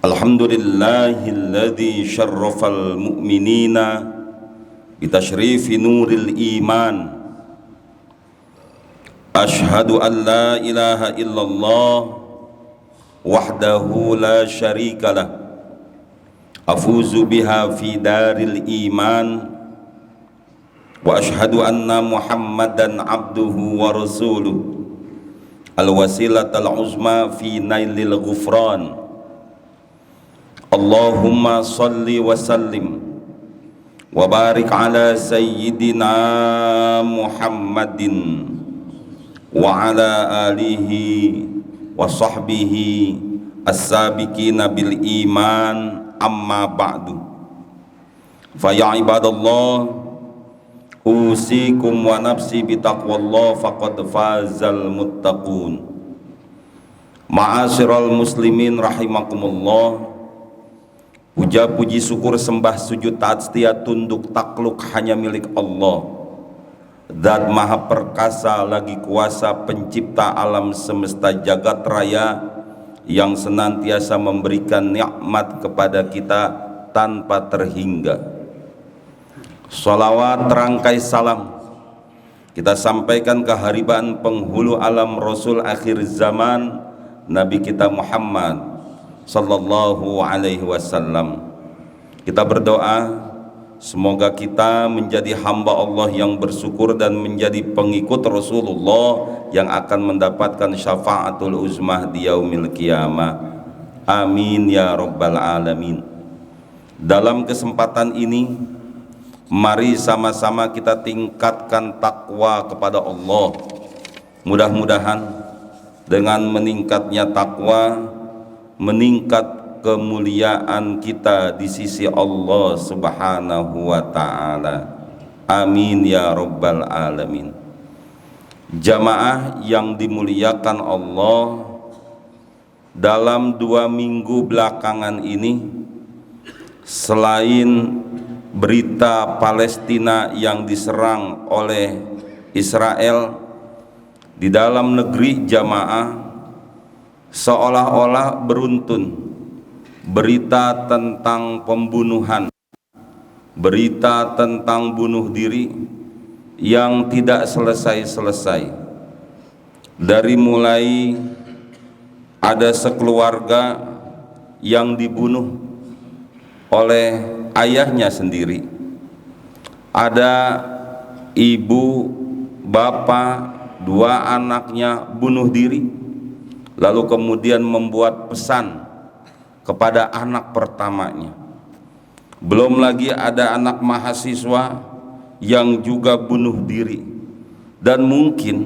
Alhamdulillahilladzi syarrafal mu'minina bitashrifi nuril iman. Ashhadu an la ilaha illallah wahdahu la syarikalah, afuzu biha fi daril iman. Wa ashhadu anna Muhammadan abduhu wa rasuluh, al-wasilatal uzma fi nailil ghufran. Allahumma salli wa sallim wa barik ala sayyidina Muhammadin wa ala alihi wa sahbihi as-sabiqina bil iman, amma ba'du. Fa ya ibadallah, usikum wa nafsi bitaqwallah faqad fazal muttaqun. Ma'asyiral muslimin rahimakumullah. Puja puji syukur sembah sujud taat setia tunduk takluk hanya milik Allah, Zat maha perkasa lagi kuasa pencipta alam semesta jagat raya, yang senantiasa memberikan nikmat kepada kita tanpa terhingga. Salawat terangkai salam kita sampaikan ke haribaan penghulu alam, Rasul akhir zaman, Nabi kita Muhammad sallallahu alaihi wasallam. Kita berdoa semoga kita menjadi hamba Allah yang bersyukur dan menjadi pengikut Rasulullah yang akan mendapatkan syafaatul uzmah di yaumil qiyamah. Amin ya rabbal alamin. Dalam kesempatan ini, mari sama-sama kita tingkatkan takwa kepada Allah. Mudah-mudahan dengan meningkatnya takwa, meningkat kemuliaan kita di sisi Allah subhanahu wa ta'ala. Amin ya rabbal alamin. Jamaah yang dimuliakan Allah, dalam 2 minggu belakangan ini, selain berita Palestina yang diserang oleh Israel, di dalam negeri jamaah seolah-olah beruntun berita tentang pembunuhan, berita tentang bunuh diri yang tidak selesai-selesai. Dari mulai ada sekeluarga yang dibunuh oleh ayahnya sendiri, ada ibu, bapak, 2 anaknya bunuh diri, lalu kemudian membuat pesan kepada anak pertamanya. Belum lagi ada anak mahasiswa yang juga bunuh diri, dan mungkin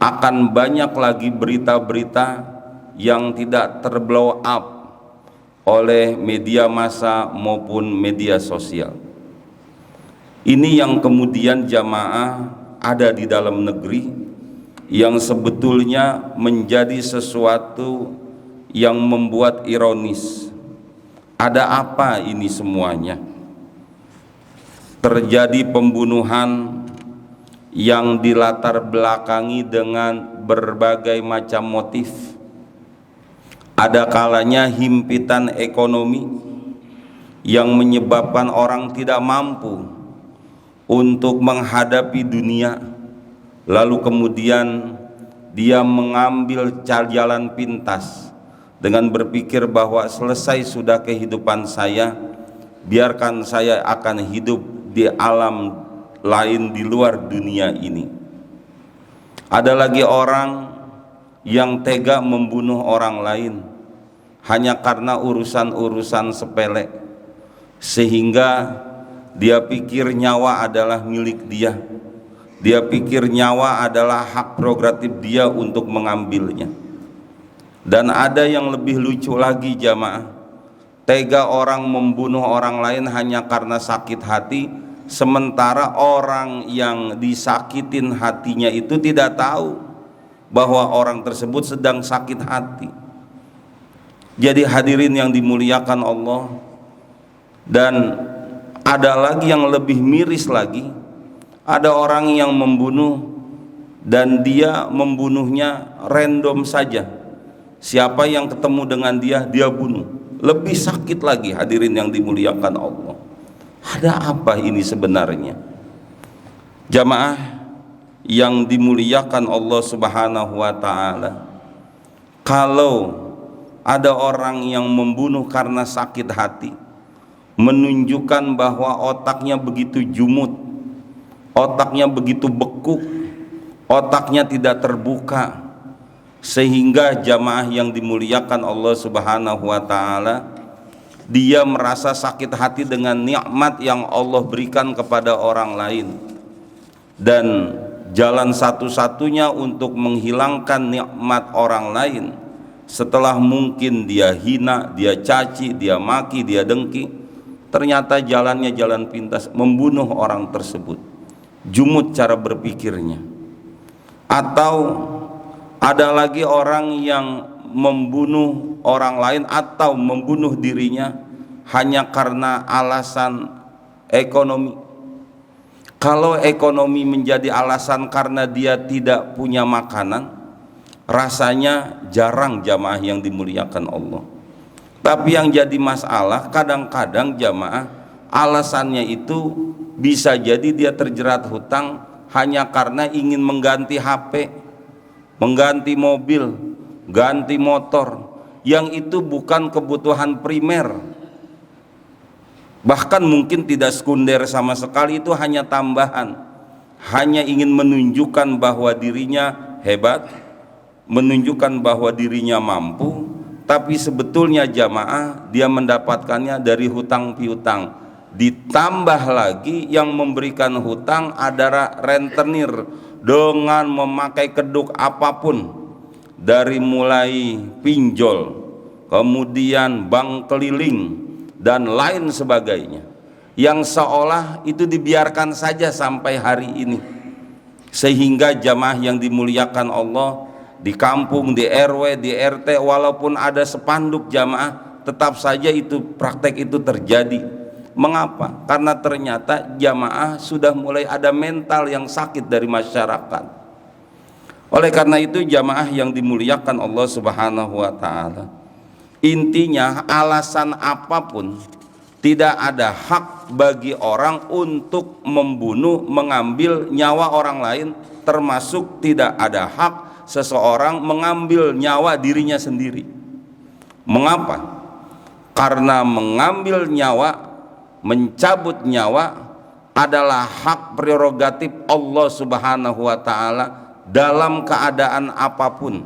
akan banyak lagi berita-berita yang tidak terblow up oleh media massa maupun media sosial. Ini yang kemudian jamaah ada di dalam negeri, yang sebetulnya menjadi sesuatu yang membuat ironis. Ada apa ini semuanya? Terjadi pembunuhan yang dilatar belakangi dengan berbagai macam motif. Ada kalanya himpitan ekonomi yang menyebabkan orang tidak mampu untuk menghadapi dunia, lalu kemudian dia mengambil jalan pintas dengan berpikir bahwa selesai sudah kehidupan saya, biarkan saya akan hidup di alam lain di luar dunia ini. Ada lagi orang yang tega membunuh orang lain hanya karena urusan-urusan sepele, sehingga dia pikir nyawa adalah milik dia. Dia pikir nyawa adalah hak prerogatif dia untuk mengambilnya. Dan ada yang lebih lucu lagi jamaah, tega orang membunuh orang lain hanya karena sakit hati, sementara orang yang disakitin hatinya itu tidak tahu bahwa orang tersebut sedang sakit hati. Jadi hadirin yang dimuliakan Allah, dan ada lagi yang lebih miris lagi, Ada orang yang membunuh dan dia membunuhnya random saja. Siapa yang ketemu dengan dia, dia bunuh. Lebih sakit lagi, hadirin yang dimuliakan Allah. Ada apa ini sebenarnya? Jamaah yang dimuliakan Allah Subhanahu wa taala, kalau ada orang yang membunuh karena sakit hati, menunjukkan bahwa otaknya begitu jumut, otaknya begitu beku, otaknya tidak terbuka, sehingga jamaah yang dimuliakan Allah Subhanahu wa taala, dia merasa sakit hati dengan nikmat yang Allah berikan kepada orang lain, dan jalan satu-satunya untuk menghilangkan nikmat orang lain setelah mungkin dia hina, dia caci, dia maki, dia dengki, ternyata jalannya jalan pintas, membunuh orang tersebut. Jumut cara berpikirnya. Atau ada lagi orang yang membunuh orang lain atau membunuh dirinya hanya karena alasan ekonomi. Kalau ekonomi menjadi alasan karena dia tidak punya makanan, rasanya jarang jamaah yang dimuliakan Allah. Tapi yang jadi masalah, kadang-kadang jamaah alasannya itu bisa jadi dia terjerat hutang hanya karena ingin mengganti HP, mengganti mobil, ganti motor, yang itu bukan kebutuhan primer, bahkan mungkin tidak sekunder sama sekali, itu hanya tambahan, hanya ingin menunjukkan bahwa dirinya hebat, menunjukkan bahwa dirinya mampu, tapi sebetulnya jamaah dia mendapatkannya dari hutang piutang. Ditambah lagi yang memberikan hutang adalah rentenir dengan memakai kedok apapun, dari mulai pinjol, kemudian bank keliling dan lain sebagainya, yang seolah itu dibiarkan saja sampai hari ini. Sehingga jamaah yang dimuliakan Allah, di kampung, di RW, di RT, walaupun ada spanduk jamaah, tetap saja itu praktek itu terjadi. Mengapa? Karena ternyata jamaah sudah mulai ada mental yang sakit dari masyarakat. Oleh karena itu jamaah yang dimuliakan Allah Subhanahu wa taala, intinya alasan apapun, tidak ada hak bagi orang untuk membunuh, mengambil nyawa orang lain, termasuk tidak ada hak seseorang mengambil nyawa dirinya sendiri. Mengapa? Karena mengambil nyawa, mencabut nyawa adalah hak prerogatif Allah Subhanahu wa taala dalam keadaan apapun.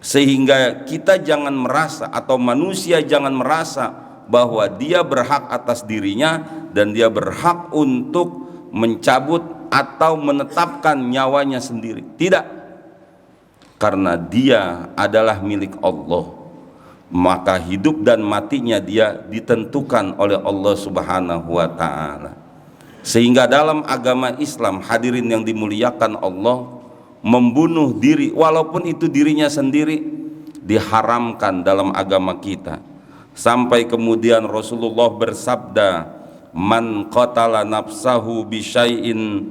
Sehingga kita jangan merasa, atau manusia jangan merasa bahwa dia berhak atas dirinya dan dia berhak untuk mencabut atau menetapkan nyawanya sendiri. Tidak, karena dia adalah milik Allah, maka hidup dan matinya dia ditentukan oleh Allah Subhanahu wa taala. Sehingga dalam agama Islam, hadirin yang dimuliakan Allah, membunuh diri walaupun itu dirinya sendiri diharamkan dalam agama kita. Sampai kemudian Rasulullah bersabda, man qatala nafsahu bisyai'in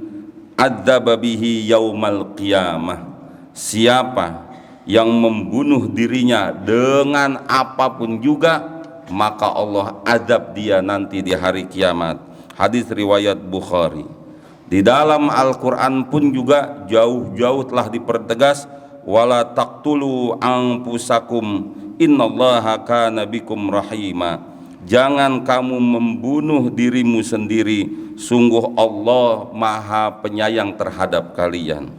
adzaba bihi yaumal qiyamah. Siapa yang membunuh dirinya dengan apapun juga, maka Allah azab dia nanti di hari kiamat. Hadis riwayat Bukhari. Di dalam Al-Quran pun juga jauh-jauh telah dipertegas, wala taqtulu anfusakum innallaha kana bikum rahima. Jangan kamu membunuh dirimu sendiri, sungguh Allah maha penyayang terhadap kalian.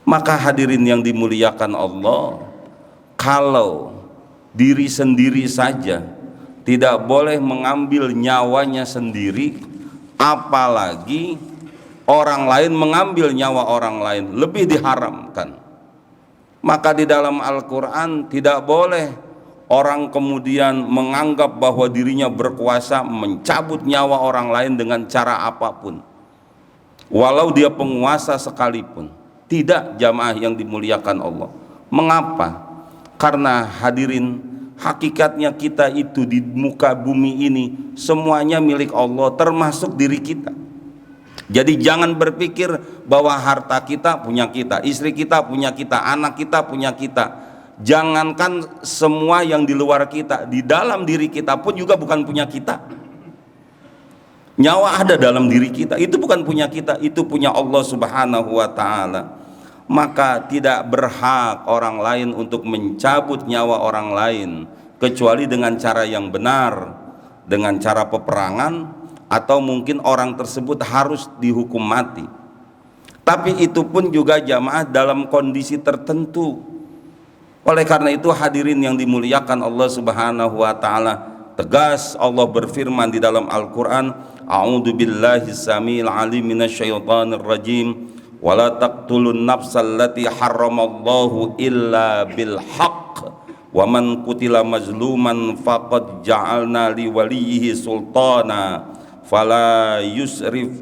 Maka hadirin yang dimuliakan Allah, kalau diri sendiri saja tidak boleh mengambil nyawanya sendiri, apalagi orang lain mengambil nyawa orang lain, lebih diharamkan. Maka di dalam Al-Quran tidak boleh orang kemudian menganggap bahwa dirinya berkuasa mencabut nyawa orang lain dengan cara apapun, walau dia penguasa sekalipun. Tidak, jamaah yang dimuliakan Allah. Mengapa? Karena hadirin, hakikatnya kita itu di muka bumi ini semuanya milik Allah, termasuk diri kita. Jadi jangan berpikir bahwa harta kita punya kita, istri kita punya kita, anak kita punya kita. Jangankan semua yang di luar kita, di dalam diri kita pun juga bukan punya kita. Nyawa ada dalam diri kita, itu bukan punya kita, itu punya Allah Subhanahu wa ta'ala. Maka tidak berhak orang lain untuk mencabut nyawa orang lain kecuali dengan cara yang benar, dengan cara peperangan, atau mungkin orang tersebut harus dihukum mati. Tapi itu pun juga jamaah dalam kondisi tertentu. Oleh karena itu hadirin yang dimuliakan Allah Subhanahu wa ta'ala, tegas Allah berfirman di dalam Al-Quran, a'udzu billahi samil alim minasyaitonir rajim, wala taqtulun nafsal lati harramallahu illa bil haqq wa man qutila mazluman faqad ja'alna li waliyhi sultana fala yusrif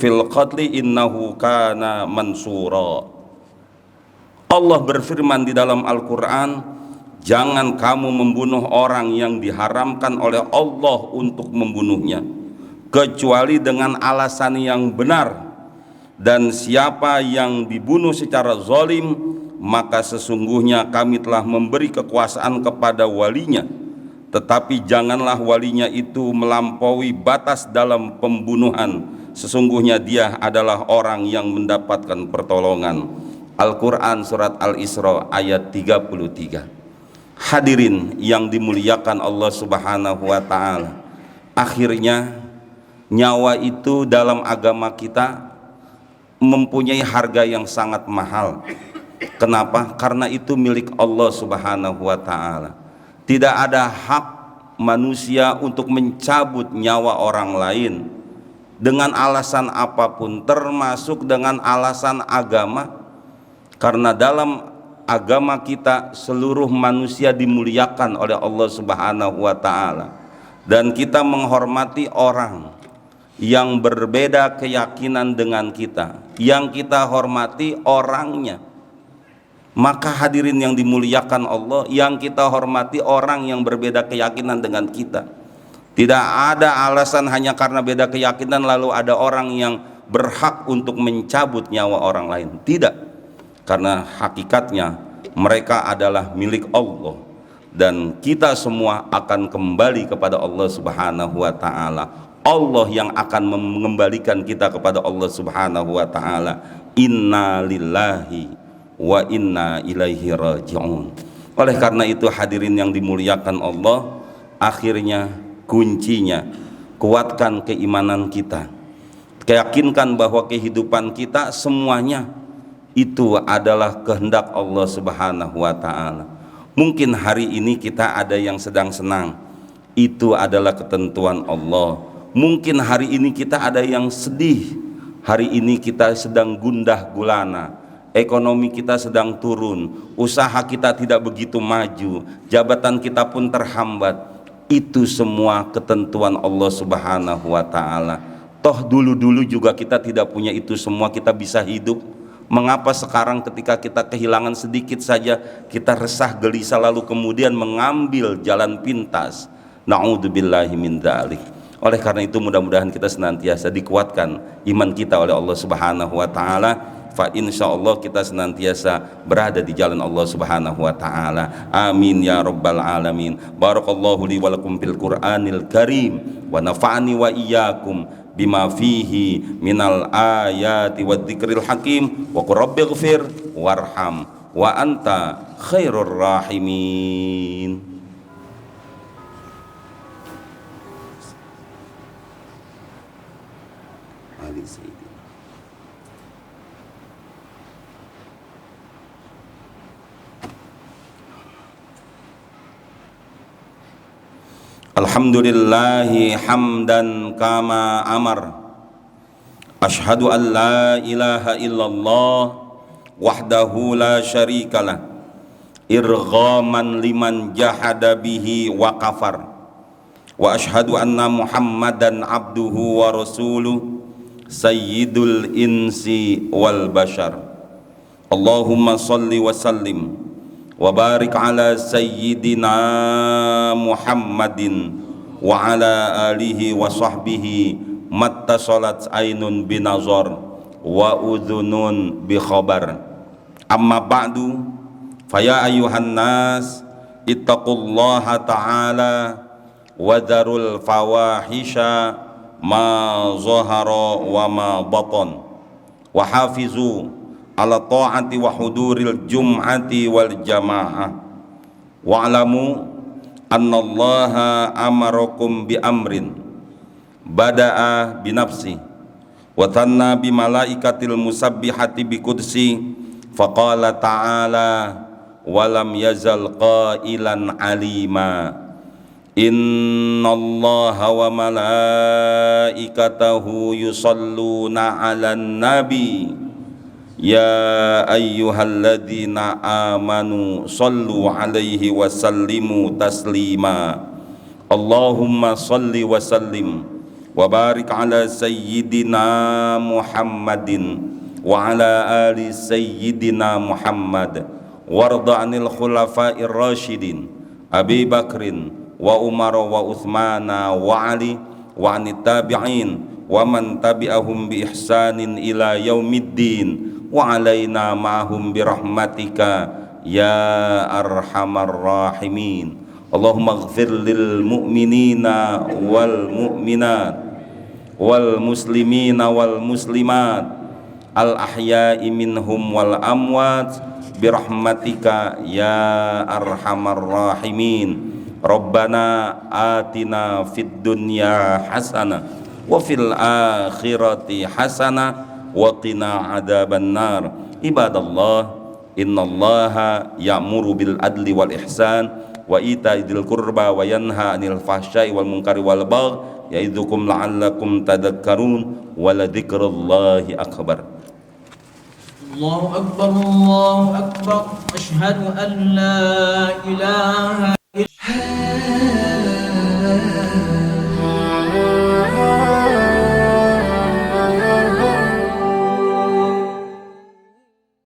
fil qatli innahu kana mansura. Allah berfirman di dalam Al-Quran, jangan kamu membunuh orang yang diharamkan oleh Allah untuk membunuhnya kecuali dengan alasan yang benar, dan siapa yang dibunuh secara zalim maka sesungguhnya kami telah memberi kekuasaan kepada walinya, tetapi janganlah walinya itu melampaui batas dalam pembunuhan, sesungguhnya dia adalah orang yang mendapatkan pertolongan. Al-Quran surat Al-Isra ayat 33. Hadirin yang dimuliakan Allah Subhanahu wa ta'ala, akhirnya nyawa itu dalam agama kita mempunyai harga yang sangat mahal. Kenapa? Karena itu milik Allah Subhanahu wa ta'ala. Tidak ada hak manusia untuk mencabut nyawa orang lain dengan alasan apapun, termasuk dengan alasan agama. Karena dalam agama kita seluruh manusia dimuliakan oleh Allah Subhanahu wa ta'ala, dan kita menghormati orang yang berbeda keyakinan dengan kita, yang kita hormati orangnya. Maka hadirin yang dimuliakan Allah, yang kita hormati orang yang berbeda keyakinan dengan kita. Tidak ada alasan hanya karena beda keyakinan lalu ada orang yang berhak untuk mencabut nyawa orang lain. Tidak. Karena hakikatnya mereka adalah milik Allah, dan kita semua akan kembali kepada Allah Subhanahu wa ta'ala. Allah yang akan mengembalikan kita kepada Allah Subhanahu wa ta'ala. Inna lillahi wa inna ilaihi raji'un. Oleh karena itu hadirin yang dimuliakan Allah, akhirnya kuncinya kuatkan keimanan kita, yakinkan bahwa kehidupan kita semuanya itu adalah kehendak Allah Subhanahu wa ta'ala. Mungkin hari ini kita ada yang sedang senang, itu adalah ketentuan Allah. Mungkin hari ini kita ada yang sedih, hari ini kita sedang gundah gulana, ekonomi kita sedang turun, usaha kita tidak begitu maju, jabatan kita pun terhambat. Itu semua ketentuan Allah Subhanahu wa ta'ala. Toh dulu-dulu juga kita tidak punya itu semua, kita bisa hidup. Mengapa sekarang ketika kita kehilangan sedikit saja kita resah gelisah lalu kemudian mengambil jalan pintas? Na'udzubillahi min dzalik. Oleh karena itu mudah-mudahan kita senantiasa dikuatkan iman kita oleh Allah Subhanahu wa ta'ala. Fa insyaallah kita senantiasa berada di jalan Allah Subhanahu wa ta'ala. Amin ya rabbal alamin. Barakallahu li wa lakum fil Qur'anil Karim wa nafa'ani wa iyyakum bima fihi minal ayati wa dzikril hakim wa qur rabbighfir warham wa anta khairur rahimin. Alhamdulillahi hamdan kama amar. Ashhadu an la ilaha illallah wahdahu la syarikalah irghaman liman jahada bihi wa kafar. Wa ashhadu anna Muhammadan abduhu wa rasuluh sayyidul insi wal bashar. Allahumma salli wa sallim wa barik ala sayyidina Muhammadin wa ala alihi wa sahbihi mattasalat ainun binazar wa udhunun bi khabar. Amma ba'du, faya ayuhan nas ittaqullaha ta'ala wa dharul fawahisha ma zahara wa ma batan wa hafizu ala ta'ati wa huduril jum'ati wal jamaah wa alamu annallaha amarakum bi amrin bada'a bi nafsi wa thanna bi malaikatil musabbihati bi qudsi faqala ta'ala walam yazal qailan alima innallaha wa malaikatahu yusalluna 'alan nabi ya ayyuhalladzina amanu sallu 'alaihi wa sallimu taslima. Allahumma salli wa sallim wa barik ala sayyidina Muhammadin wa ala ali sayyidina Muhammad warda anil khulafa'ir rasyidin Abi Bakrin wa Umar wa Uthmana wa Ali wa anit tabi'in wa man tabi'ahum bi ihsanin ila yaumiddin wa alaina ma'hum bi rahmatika ya arhamar rahimin. Allahumma ighfir lil mu'minina wal mu'minat wal muslimina wal muslimat al ahya'i minhum wal amwat birahmatika ya arhamar rahimin. Rabbana atina fid dunya hasanah wa fil akhirati hasanah wa qina adzaban nar. Ibadallah, innallaha ya'muru bil adli wal ihsan wa ita'idil qurba wa yanha 'anil fahsya'i wal munkari wal baghi ya'idzukum la'allakum tadhakkarun wa ladzikrullahi akbar. Allahu akbar, Allahu akbar, asyhadu an la ilaha